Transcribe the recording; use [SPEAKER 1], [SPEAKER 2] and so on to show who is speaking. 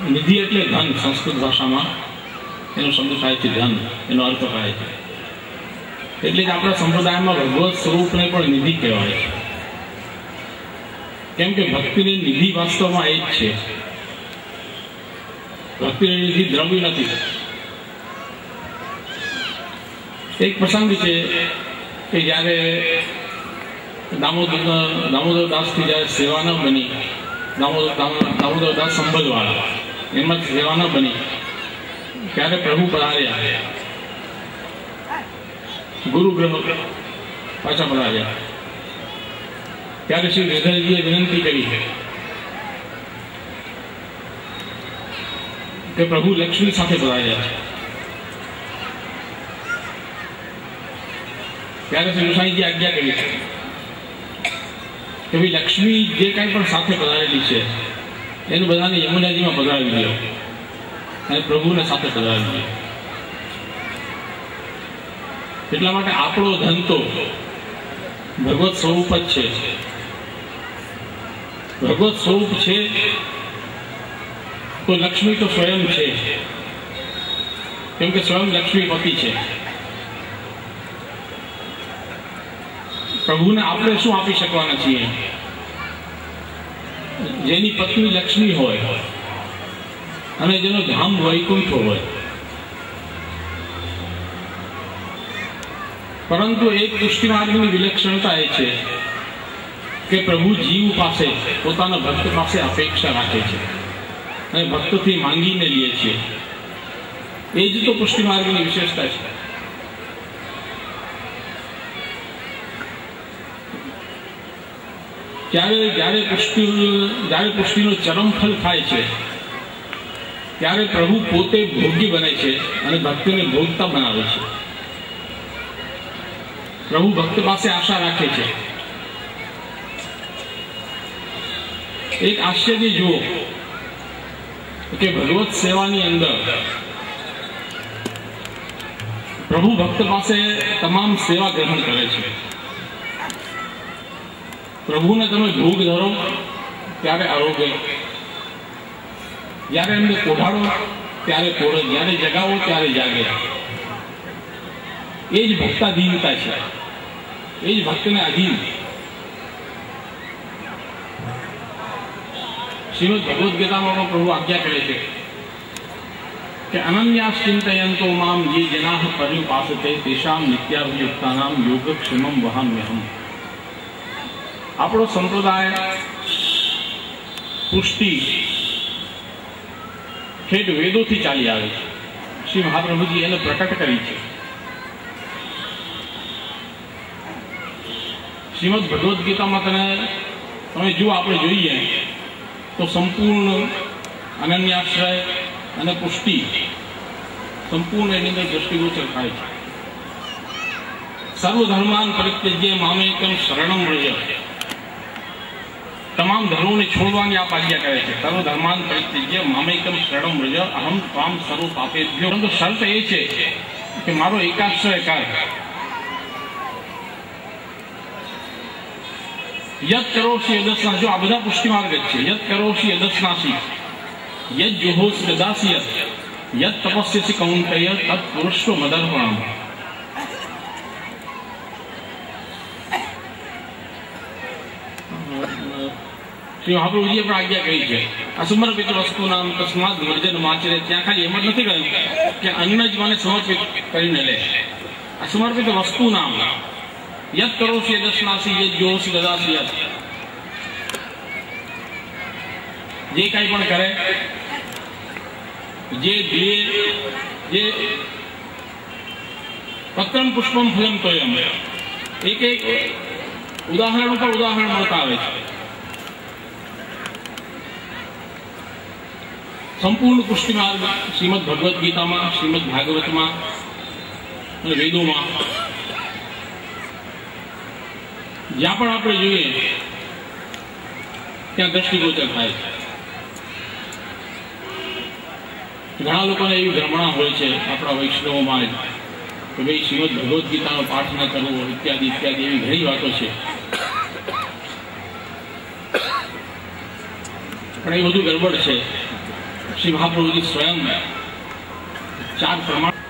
[SPEAKER 1] નિધિ એટલે ધન, સંસ્કૃત ભાષામાં એનો શબ્દ થાય છે ધન, એનો અર્થ થાય છે. એટલે જ આપણા સંપ્રદાયમાં ભગવત સ્વરૂપને પણ નિધિ કહેવાય છે. કેમ કે ભક્તિની નિધિ વાસ્તવમાં એ જ છે. ભક્તિની નિધિ દ્રવ્ય નથી. એક પ્રસંગ છે કે જ્યારે દામોદર દાસથી જ્યારે સેવા ન બની, દામોદર દાસ સંભલવાળા, એમાં સેવા ન બની ત્યારે પ્રભુ પધાર્યા, ગુરુગ્રહ પાછા પધાર્યા. ત્યારે શ્રી શ્રીધરજીએ વિનંતી કરી કે પ્રભુ લક્ષ્મી સાથે પધાર્યા છે. ત્યારે શ્રી ગુસાઈજી આજ્ઞા કરી કે ભાઈ લક્ષ્મી જે કાંઈ પણ સાથે પધારેલી છે એનું બધાને યમુનાજીમાં પધરાવી દો અને પ્રભુને સાથે પધરાવી દો. એટલા માટે આપણો ધન તો ભગવત સ્વરૂપ જ છે. ભગવત સ્વરૂપ છે તો લક્ષ્મી તો સ્વયં છે, કેમ કે સ્વયં લક્ષ્મીપતિ છે. પ્રભુને આપણે શું આપી શકવાના છીએ? જેની પત્ની લક્ષ્મી હોય અને જેનો ધામ વૈકુંઠ હોય. પરંતુ એક દૃષ્ટિ માર્ગની વિલક્ષણતા એ છે કે પ્રભુ જીવ પાસે, પોતાના ભક્ત પાસે અપેક્ષા રાખે છે અને ભક્તથી માંગીને લે છે. એ જ તો પુષ્ટિ માર્ગની વિશેષતા છે. જ્યારે પુષ્ટિનો ચરમફલ થાય છે ત્યારે પ્રભુ પોતે ભોગી બને છે અને ભક્તને ભોગતા બનાવે છે. પ્રભુ ભક્ત પાસે આશા રાખે છે. એક આશ્ચર્ય જુઓ કે ભગવત સેવાની અંદર પ્રભુ ભક્ત પાસે તમામ સેવા ગ્રહણ કરે છે. પ્રભુને તમે ભોગ ધરો ત્યારે આરોગ્ય, જ્યારે એમને કોઢાડો ત્યારે કોઢે, જ્યારે જગાવો ત્યારે જાગે. એ જ ભક્તાધીનતા છે, એ જ ભક્તને અધીન. શ્રીમદ ભગવદ્ ગીતામાં પ્રભુ આજ્ઞા કરે છે કે અનન્યાસ ચિંતયંતો મામ જે જનાઃ પર્યુપાસતે તેષાં નિત્યાભિયુક્તાનાં યોગક્ષેમં વહામ્યહમ. આપણો સંપ્રદાય પુષ્ટિ ઠેઠ વેદોથી ચાલી આવે છે. શ્રી મહાપ્રભુજી એને પ્રકટ કરી છે. શ્રીમદ ભગવદ્ ગીતામાં તમે જો આપણે જોઈએ તો સંપૂર્ણ અનન્યાશ્રય અને પુષ્ટિ સંપૂર્ણ એની અંદર દ્રષ્ટિગોચર થાય છે. સર્વધર્માન પરિત્યજ્ય મામેકં શરણં વ્રજ. તમામ ધર્મોને છોડવાની આપ આજ્ઞા કરે છે. સર્વધર્માન પરિત્યજ્ય મામેકં શરણં વ્રજ અહમ ત્વામ સર્વ પાપેભ્યો. પરંતુ શરત એ છે કે મારો એકાશ્રય કર. યદ કરોષી યદસ્નાસી. જો આ બધા પુષ્ટિ માર્ગ જ છે. યદ કરોષી યદસ્નાસી, યદ જુહોસી દદાસી, યદ તપસ્યસી કૌંતેય તત્ પુરુષો મદર્પણમ. શ્રી મહાપ્રભુજીએ પણ આજ્ઞા કરી છે અસમર્પિત વસ્તુનામ તસ્માદ વર્જન માચરે. ત્યાં ખાલી એમ જ નથી કહ્યું કે અન્ન જ મને સમર્પિત કરીને લે. અસમર્પિત વસ્તુનામ યદ કરોષી યદસ્નાસી, યદ જુહોસી દદાસી. જે કાંઈ પણ કરે, જે પત્રમ પુષ્પમ ફલમ તોયમ. એક ઉદાહરણ ઉપર ઉદાહરણ મળતા આવે છે. સંપૂર્ણ પુષ્ટિ માર્ગ શ્રીમદ ભગવદ્ ગીતામાં, શ્રીમદ ભાગવતમાં અને વેદોમાં જ્યાં પણ આપણે જોઈએ ત્યાં દ્રષ્ટિગોચર થાય છે. ઘણા લોકોને એવી ભ્રમણા હોય છે આપણા વૈષ્ણવોમાં કે ભાઈ શ્રીમદ ભગવદ્ ગીતાનો પાઠ ન કરવો ઇત્યાદિ ઇત્યાદિ એવી ઘણી વાતો છે. પણ એ બધું ગડબડ છે. श्री महाप्रभु जी स्वयं 4 प्रमाण